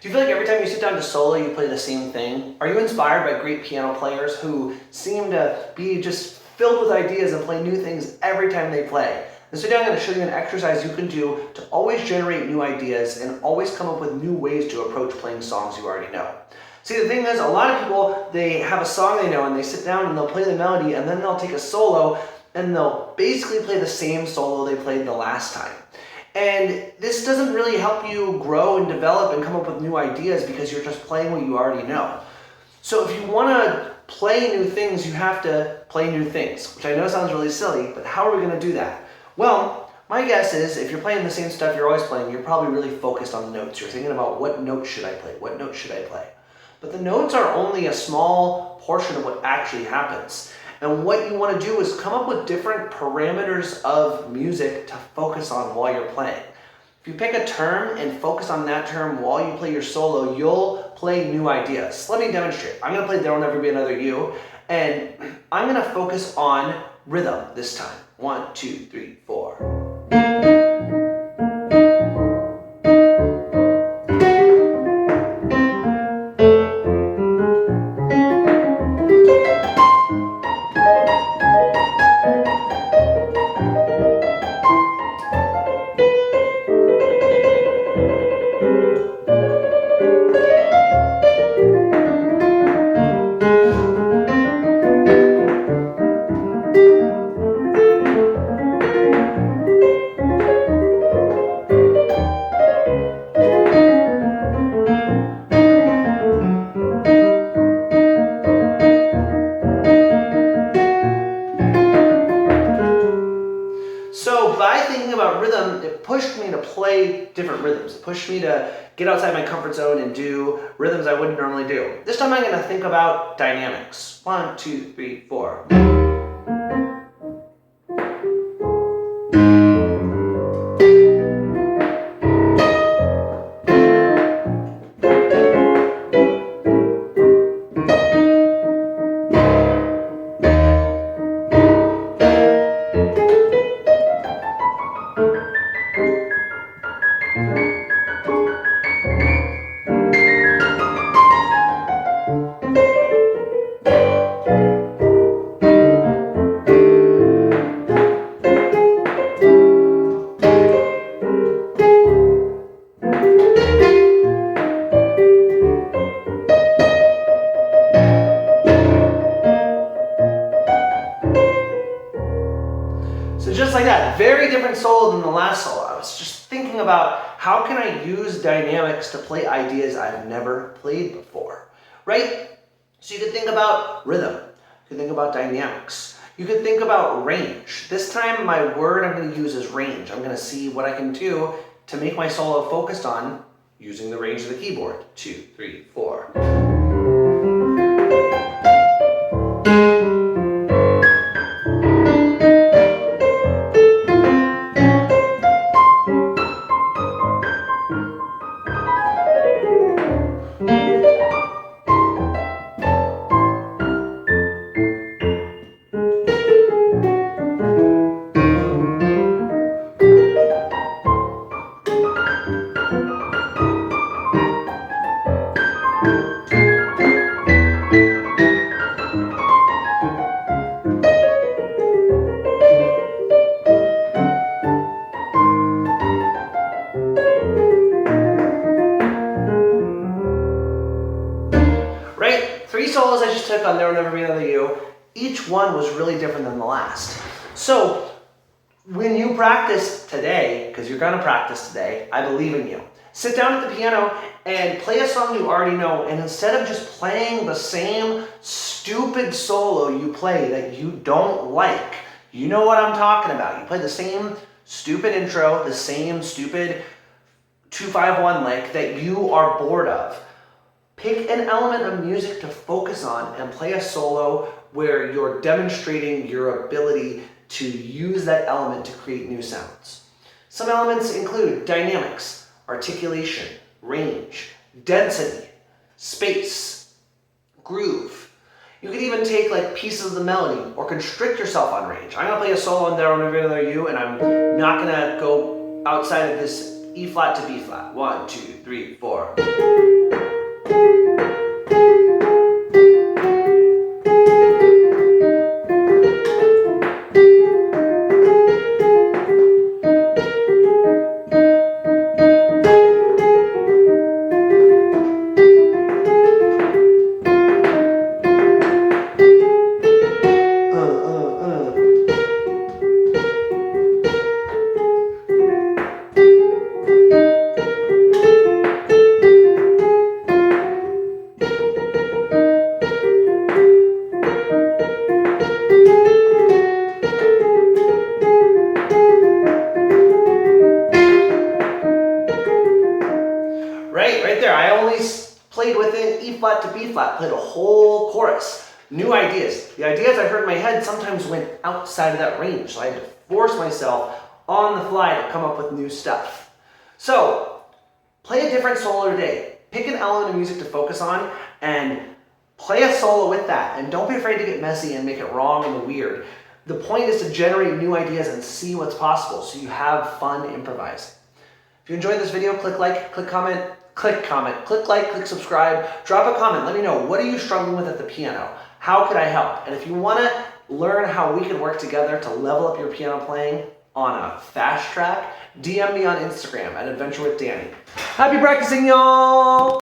Do you feel like every time you sit down to solo, you play the same thing? Are you inspired by great piano players who seem to be just filled with ideas and play new things every time they play? And so today I'm going to show you an exercise you can do to always generate new ideas and always come up with new ways to approach playing songs you already know. See, the thing is, a lot of people, they have a song they know and they sit down and they'll play the melody and then they'll take a solo and they'll basically play the same solo they played the last time. And this doesn't really help you grow and develop and come up with new ideas because you're just playing what you already know. So if you want to play new things, you have to play new things, which I know sounds really silly, but how are we going to do that? Well, my guess is if you're playing the same stuff you're always playing, you're probably really focused on the notes. You're thinking about what note should I play? What note should I play? But the notes are only a small portion of what actually happens. And what you want to do is come up with different parameters of music to focus on while you're playing. If you pick a term and focus on that term while you play your solo, you'll play new ideas. Let me demonstrate. I'm going to play There Will Never Be Another You, and I'm going to focus on rhythm this time. 1, 2, 3, 4. So by thinking about rhythm, it pushed me to play different rhythms. It pushed me to get outside my comfort zone and do rhythms I wouldn't normally do. This time I'm going to think about dynamics. 1, 2, 3, 4. So just like that, very different solo than the last solo. I was just thinking about how can I use dynamics to play ideas I've never played before, right? So you could think about rhythm. You could think about dynamics. You could think about range. This time my word I'm going to use is range. I'm going to see what I can do to make my solo focused on using the range of the keyboard. 2, 3, 4. Right? 3 solos I just took on There Will Never Be Another You. Each one was really different than the last. So when you practice today, because you're going to practice today, I believe in you. Sit down at the piano and play a song you already know, and instead of just playing the same stupid solo you play that you don't like, you know what I'm talking about. You play the same stupid intro, the same stupid 2-5-1 lick that you are bored of. Pick an element of music to focus on and play a solo where you're demonstrating your ability to use that element to create new sounds. Some elements include dynamics, articulation, range, density, space, groove. You could even take like pieces of the melody or constrict yourself on range. I'm gonna play a solo on There Will Never Be Another You, and I'm not gonna go outside of this E flat to B flat. 1, 2, 3, 4. Right there. I only played within E flat to B flat, played a whole chorus. New ideas. The ideas I heard in my head sometimes went outside of that range, so I had to force myself on the fly to come up with new stuff. So, play a different solo today. Pick an element of music to focus on and play a solo with that. And don't be afraid to get messy and make it wrong and weird. The point is to generate new ideas and see what's possible so you have fun improvising. If you enjoyed this video, click like, click comment, click like, click subscribe, drop a comment. Let me know, what are you struggling with at the piano? How could I help? And if you want to learn how we can work together to level up your piano playing on a fast track, DM me on Instagram at Adventure with Danny. Happy practicing, y'all!